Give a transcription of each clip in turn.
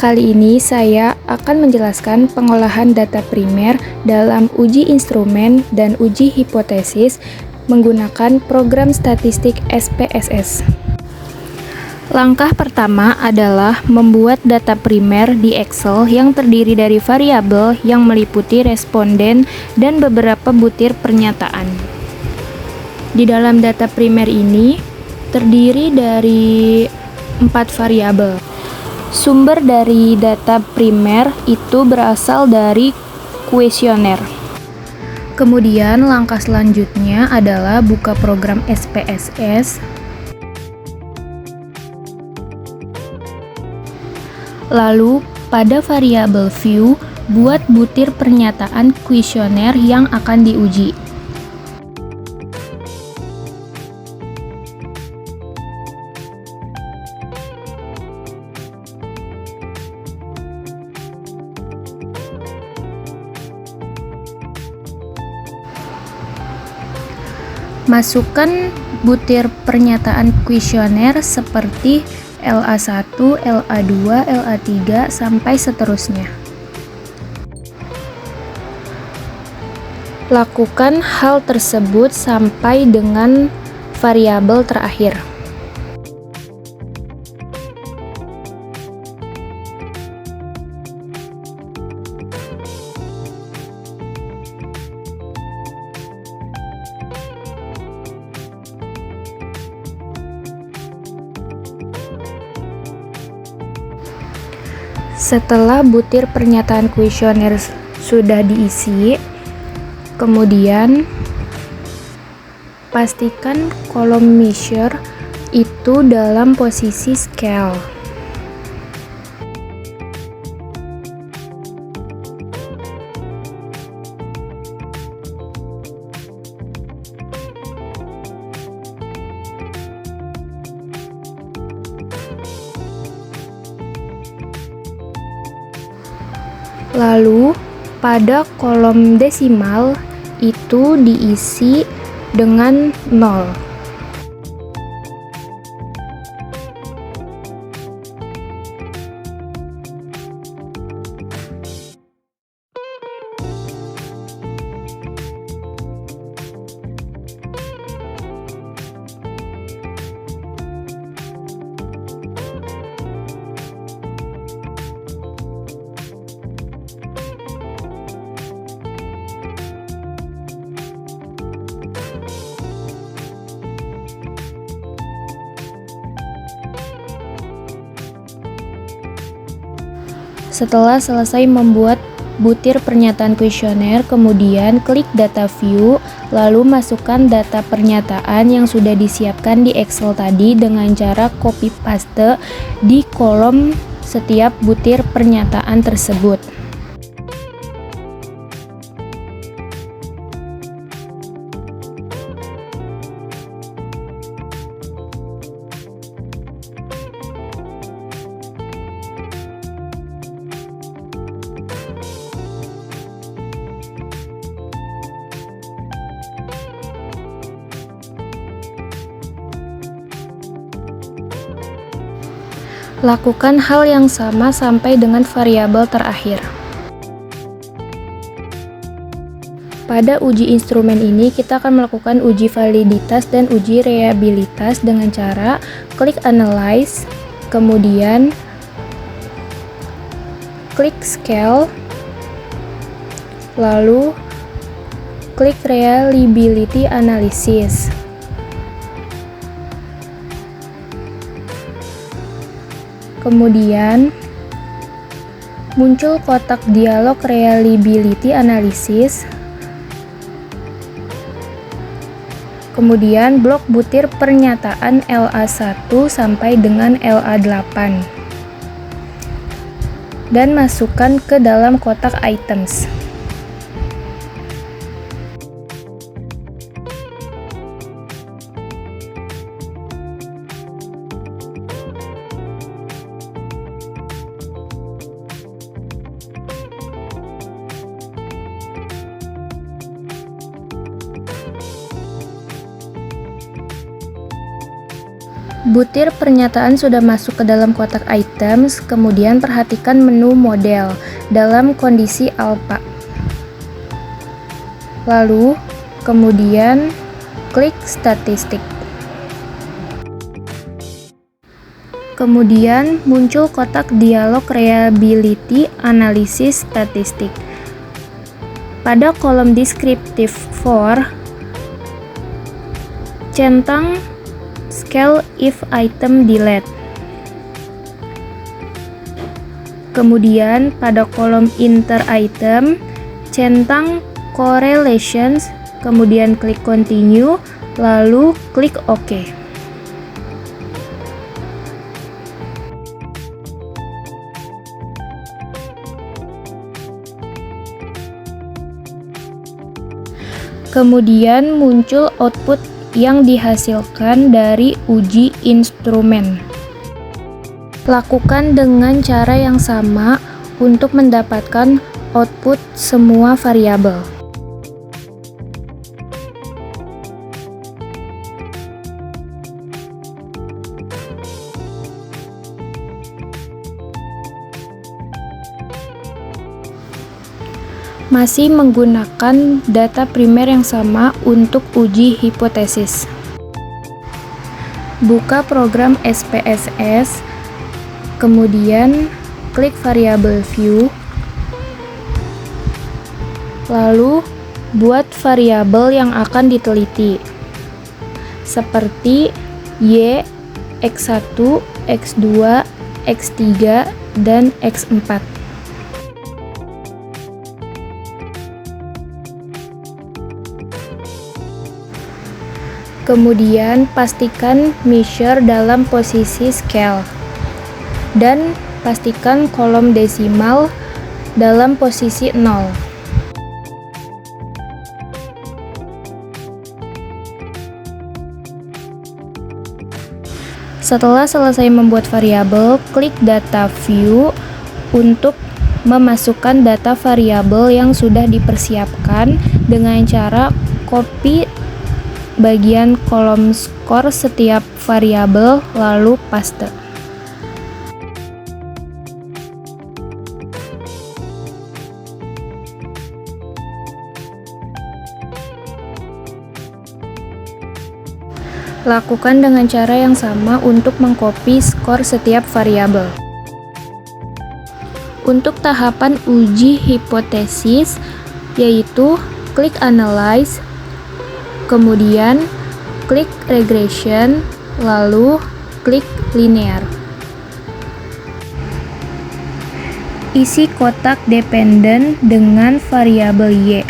Kali ini saya akan menjelaskan pengolahan data primer dalam uji instrumen dan uji hipotesis menggunakan program statistik SPSS. Langkah pertama adalah membuat data primer di Excel yang terdiri dari variabel yang meliputi responden dan beberapa butir pernyataan. Di dalam data primer ini terdiri dari 4 variabel. Sumber dari data primer itu berasal dari kuesioner. Kemudian langkah selanjutnya adalah buka program SPSS. Lalu pada variabel view, buat butir pernyataan kuesioner yang akan diuji. Masukkan butir pernyataan kuesioner seperti LA1, LA2, LA3, sampai seterusnya. Lakukan hal tersebut sampai dengan variabel terakhir. Setelah butir pernyataan kuesioner sudah diisi, kemudian pastikan kolom measure itu dalam posisi scale. Lalu, pada kolom desimal itu diisi dengan 0. Setelah selesai membuat butir pernyataan kuesioner, kemudian klik data view, lalu masukkan data pernyataan yang sudah disiapkan di Excel tadi dengan cara copy paste di kolom setiap butir pernyataan tersebut. Lakukan hal yang sama sampai dengan variabel terakhir. Pada uji instrumen ini, kita akan melakukan uji validitas dan uji reliabilitas dengan cara klik Analyze, kemudian klik Scale, lalu klik Reliability Analysis. Kemudian muncul kotak dialog Reliability Analysis. Kemudian blok butir pernyataan LA1 sampai dengan LA8. Dan masukkan ke dalam kotak items. Butir pernyataan sudah masuk ke dalam kotak items, kemudian perhatikan menu model dalam kondisi alpha. Lalu, kemudian klik statistik. Kemudian muncul kotak dialog reliability analysis statistik. Pada kolom descriptive for, centang scale if item delete. Kemudian pada kolom inter item, centang correlations, kemudian klik continue, lalu klik OK. Kemudian muncul output yang dihasilkan dari uji instrumen. Lakukan dengan cara yang sama untuk mendapatkan output semua variabel. Masih menggunakan data primer yang sama untuk uji hipotesis. Buka program SPSS, kemudian klik variabel view, lalu buat variabel yang akan diteliti, seperti Y, X1, X2, X3, dan X4. Kemudian pastikan measure dalam posisi scale dan pastikan kolom desimal dalam posisi 0. Setelah selesai membuat variabel, klik data view untuk memasukkan data variabel yang sudah dipersiapkan dengan cara copy bagian kolom skor setiap variabel lalu paste. Lakukan dengan cara yang sama untuk mengcopy skor setiap variabel. Untuk tahapan uji hipotesis, yaitu klik analyze, kemudian klik regression, lalu klik linear. Isi kotak dependent dengan variabel Y.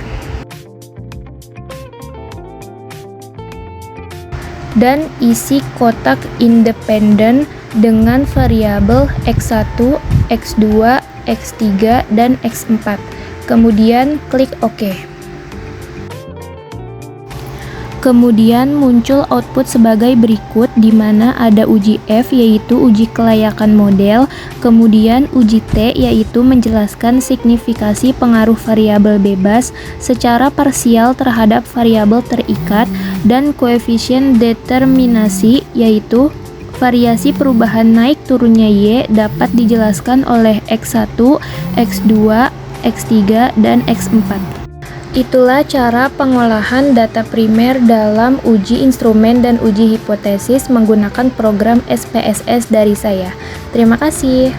Dan isi kotak independent dengan variabel X1, X2, X3, dan X4. Kemudian klik OK. Kemudian muncul output sebagai berikut, di mana ada uji F yaitu uji kelayakan model, kemudian uji T yaitu menjelaskan signifikasi pengaruh variabel bebas secara parsial terhadap variabel terikat, dan koefisien determinasi yaitu variasi perubahan naik turunnya Y dapat dijelaskan oleh X1, X2, X3, dan X4. Itulah cara pengolahan data primer dalam uji instrumen dan uji hipotesis menggunakan program SPSS dari saya. Terima kasih.